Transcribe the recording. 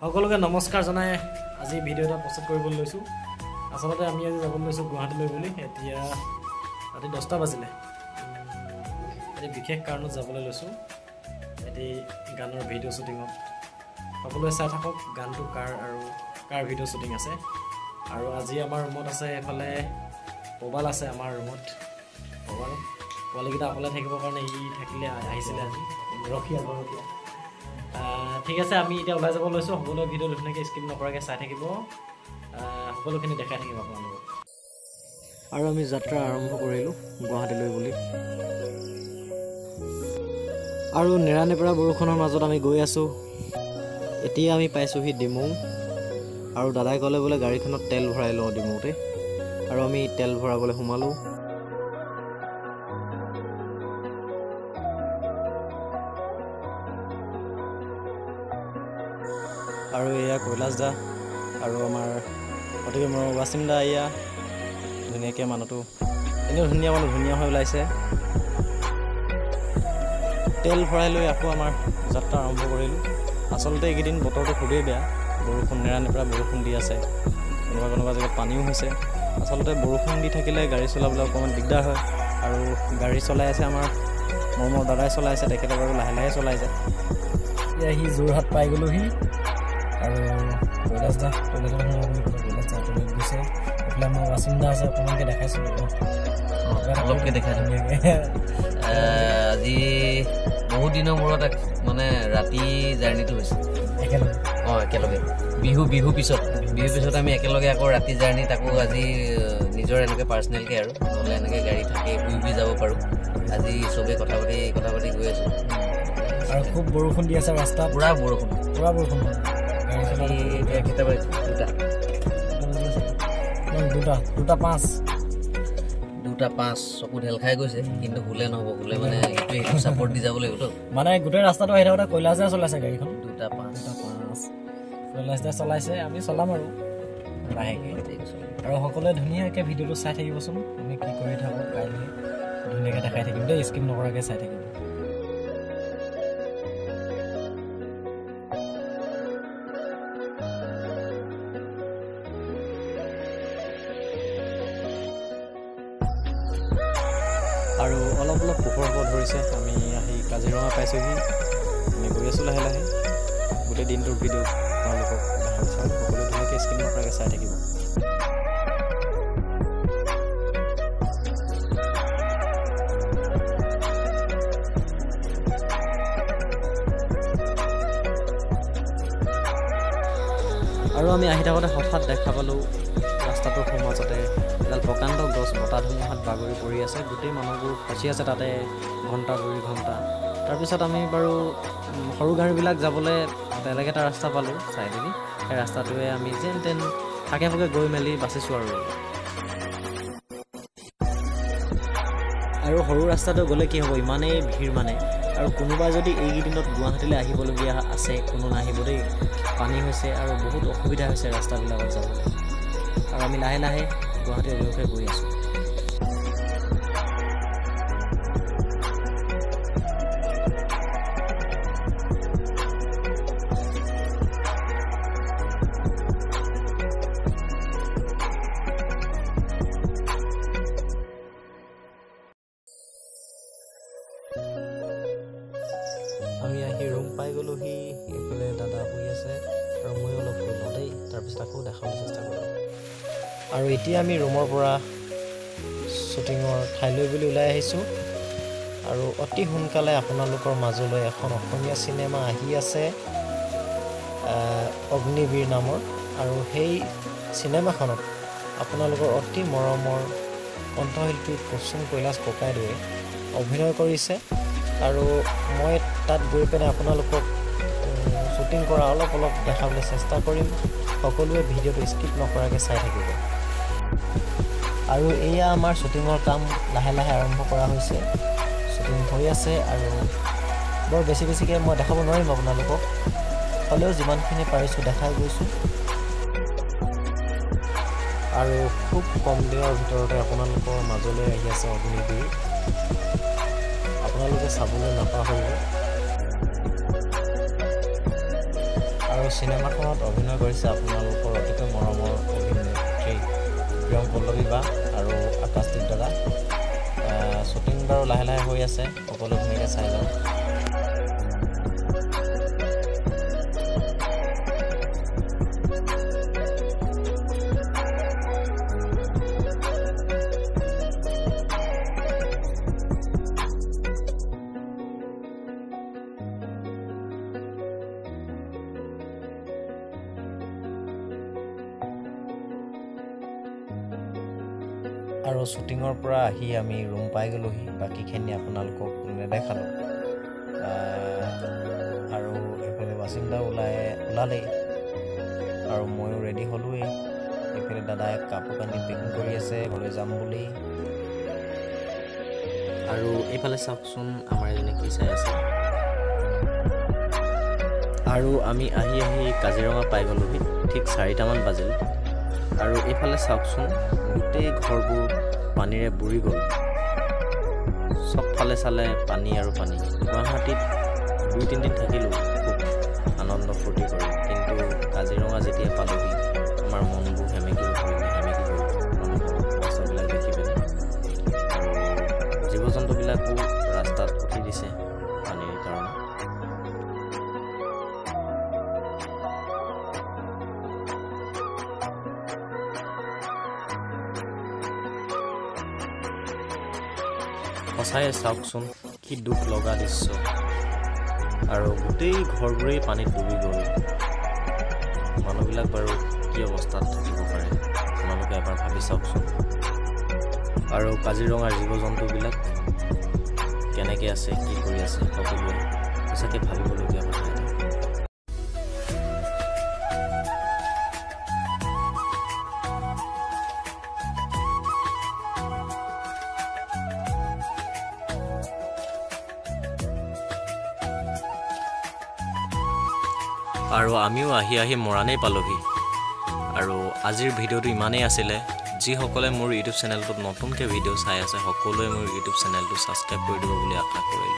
সকলোকে নমস্কাৰ জনাই আজি ভিডিও এটা প্ৰস্তুত কৰিবলৈ লৈছোঁ। আচলতে আমি আজি যাবলৈ লৈছোঁ গুৱাহাটীলৈ বুলি। এতিয়া ৰাতি 10টা বাজিলে। এটি বিশেষ কাৰণত যাবলৈ লৈছোঁ, এটি গানৰ ভিডিঅ' শ্বুটিঙত। সকলোৱে চাই থাকক গানটো কাৰ ভিডিঅ' শ্বুটিং আছে। আৰু আজি আমাৰ ৰুমত আছে, এফালে প্ৰবাল আছে আমাৰ ৰুমত। প্ৰবাল পোৱালিকেইটা অকলে থাকিবৰ কাৰণে থাকিলে আহিছিলে আজি ৰখীয়া। ঠিক আছে, আমি এতিয়া ওলাই যাব লৈছোঁ। সকলোৱে ভিডিঅ' ধুনীয়াকৈ স্কিপ নকৰাকৈ চাই থাকিব, সকলোখিনি দেখাই থাকিম আপোনালোকক। আৰু আমি যাত্ৰা আৰম্ভ কৰিলোঁ গুৱাহাটীলৈ বুলি। আৰু নেৰানেপেৰা বৰষুণৰ মাজত আমি গৈ আছোঁ। এতিয়া আমি পাইছোঁহি ডিমৌ। আৰু দাদাই ক'লে বোলে গাড়ীখনত তেল ভৰাই লওঁ ডিমৌতে। আৰু আমি তেল ভৰাবলৈ সোমালোঁ। আৰু এয়া কৈলাশ দা আৰু আমাৰ গতিকে মোৰ ৱাচিম দা। এয়া ধুনীয়াকৈ মানুহটো এনেও ধুনীয়া হৈ ওলাইছে। তেল ভৰাই লৈ আকৌ আমাৰ যাত্ৰা আৰম্ভ কৰিলোঁ। আচলতে এইকেইদিন বতৰটো খুবেই বেয়া, বৰষুণ নেৰানেপেৰা বৰষুণ দি আছে। কোনোবা জেগাত পানীও হৈছে। আচলতে বৰষুণ দি থাকিলে গাড়ী চলাবলৈ অকণমান দিগদাৰ হয়। আৰু গাড়ী চলাই আছে আমাৰ মোৰ দাদাই চলাই আছে, তেখেতে বাৰু লাহে চলাই যায়। এতিয়া সি যোৰহাট পাই গ'লোহি। আৰু কৈলাশ দা গৈছে। এইফালে আমাৰ ৱাচিম দা আছে, অকণমানকৈ দেখাইছিলোঁ অলপকৈ দেখাই ধুনীয়াকৈ। আজি বহুত দিনৰ মূৰত মানে ৰাতি জাৰ্ণিটো হৈছে একেলগে। বিহু পিছত আমি একেলগে আকৌ ৰাতি জাৰ্ণি, তাকো আজি নিজৰ এনেকৈ পাৰ্চনেলকৈ আৰু নহ'লে এনেকৈ গাড়ী থাকে শুই যাব পাৰোঁ। আজি চবেই কথা পাতি গৈ আছোঁ। আৰু খুব বৰষুণ দি আছে ৰাস্তা, পুৰা বৰষুণ দুটা পাঁচ চকু ঢেল খাই গৈছে। কিন্তু ভুলে নহ'ব, ভুলে মানে এইটো ছাপৰ্ট দি যাব লাগিবতো। মানে গোটেই ৰাস্তাটো আহি থাকোঁতে কৈলাশে চলাইছে গাড়ীখন। 2:05 কৈলাশে চলাইছে, আমি চলাম আৰু লাহেকৈ। আৰু সকলোৱে ধুনীয়াকৈ ভিডিঅ'টো চাই থাকিবচোন। আমি কি কৰি থাকোঁ কাইলৈ ধুনীয়াকৈ দেখাই থাকিম দেই, স্কিপ নকৰাকৈ চাই থাকিম। আৰু অলপ পোহৰ হ'ব ধৰিছে। আমি আহি কাজিৰঙা পাইছোঁহি। আমি গৈ আছোঁ লাহে গোটেই দিনটোৰ ভিডিঅ' আপোনালোকক দেখাম। সকলোৱে ধুনীয়াকৈ স্কিপ নকৰাকৈ চাই থাকিব। আৰু আমি আহি থাকোঁতে হঠাৎ দেখা পালোঁ ৰাস্তাটোৰ মাজতে এডাল প্ৰকাণ্ড গছ বতাহ ধুমুহাত বাগৰি পৰি আছে। গোটেই মানুহবোৰ ফচি আছে তাতে ঘণ্টা ঘণ্টা। তাৰপিছত আমি বাৰু সৰু গাড়ীবিলাক যাবলৈ বেলেগ এটা ৰাস্তা পালোঁ চাই মেলি। সেই ৰাস্তাটোৱে আমি যেন তেন থাকে গৈ মেলি বাচিছোঁ। আৰু সৰু ৰাস্তাটো গ'লে কি হ'ব, ইমানেই ভিৰ মানে। আৰু কোনোবাই যদি এইকেইদিনত গুৱাহাটীলৈ আহিবলগীয়া আছে, কোনো নাহিব দেই। পানী হৈছে আৰু বহুত অসুবিধা হৈছে ৰাস্তাবিলাকত যাবলৈ। আৰু আমি লাহে গুৱাহাটী অভিমুখে গৈ আছোঁ। আমি আহি ৰুম পাই গ'লোহি। এইফালে দাদা শুই আছে আৰু ময়ো অলপ শুই লওঁ দেই, তাৰপিছত আকৌ দেখাবলৈ চেষ্টা কৰিম। আৰু এতিয়া আমি ৰুমৰ পৰা শ্বুটিঙৰ ঠাইলৈ বুলি ওলাই আহিছোঁ। আৰু অতি সোনকালে আপোনালোকৰ মাজলৈ এখন অসমীয়া চিনেমা আহি আছে, অগ্নিবীৰ নামৰ। আৰু সেই চিনেমাখনত আপোনালোকৰ অতি মৰমৰ কণ্ঠশিল্পী কুসুম কৈলাশ ককাইদেৱে অভিনয় কৰিছে। আৰু মই তাত গৈ পেলাই আপোনালোকক শ্বুটিং কৰা অলপ দেখাবলৈ চেষ্টা কৰিম। সকলোৱে ভিডিঅ'টো স্কিপ নকৰাকৈ চাই থাকিব। আৰু এয়া আমাৰ শ্বুটিঙৰ কাম লাহে আৰম্ভ কৰা হৈছে। শ্বুটিং হৈ আছে আৰু বৰ বেছিকৈ মই দেখাব নোৱাৰিম আপোনালোকক, হ'লেও যিমানখিনি পাৰিছোঁ দেখাই গৈছোঁ। আৰু খুব কম দিনৰ ভিতৰতে আপোনালোকৰ মাজলৈ আহি আছে অগ্নিবীৰ। আপোনালোকে চাবলৈ নাপাহৰিব। আৰু আৰু চিনেমাখনত অভিনয় কৰিছে আপোনালোকৰ অতিকৈ মৰমৰ অভিনেত্ৰী প্ৰিয়ম পল্লৱী বা আৰু আকাশদ্বীপ দাদা। শ্বুটিং বাৰু লাহে লাহে হৈ আছে, সকলো ধুনীয়াকৈ চাই লওঁ। আৰু শ্বুটিঙৰ পৰা আহি আমি ৰুম পাই গ'লোহি, বাকীখিনি আপোনালোকক নেদেখালোঁ। আৰু এইফালে ৱাচিম দা ওলালেই আৰু ময়ো ৰেডি হ'লোৱেই। এইফালে দাদাই কাপোৰ কানি পেকিং কৰি আছে ঘৰলৈ যাম বুলি। আৰু এইফালে চাওকচোন আমাৰ এজনে কি চাই আছে। আৰু আমি আহি কাজিৰঙা পাই গ'লোহি, ঠিক 4টামান বাজিল। আৰু এইফালে চাওকচোন গোটেই ঘৰবোৰ পানীৰে বুৰি গ'ল। চবফালে চালে পানী আৰু পানী। গুৱাহাটীত 2-3 দিন থাকিলোঁ খুব আনন্দ ফূৰ্তি কৰি, কিন্তু কাজিৰঙা যেতিয়া পালোহি আমাৰ মনবোৰ সেমেকি গ'ল গছবিলাক দেখি পেলাই। আৰু জীৱ জন্তুবিলাকো ৰাস্তাত উঠি দিছে পানীৰ কাৰণে। সঁচাই চাওকচোন কি দুখ লগা দৃশ্য। আৰু গোটেই ঘৰবোৰেই পানীত ডুবি গ'ল। মানুহবিলাক বাৰু কি অৱস্থাত থাকিব পাৰে আপোনালোকে এবাৰ ভাবি চাওকচোন। আৰু কাজিৰঙাৰ জীৱ জন্তুবিলাক কেনেকৈ আছে, কি কৰি আছে, সকলোৱে সঁচাকৈ ভাবিবলগীয়া কথা এটা। আৰু আমিও আহি মৰাণেই পালোহি। আৰু আজিৰ ভিডিঅ'টো ইমানেই আছিলে। যিসকলে মোৰ ইউটিউব চেনেলটোত নতুনকৈ ভিডিঅ' চাই আছে সকলোৱে মোৰ ইউটিউব চেনেলটো ছাবস্ক্ৰাইব কৰি দিব বুলি আশা কৰিলোঁ।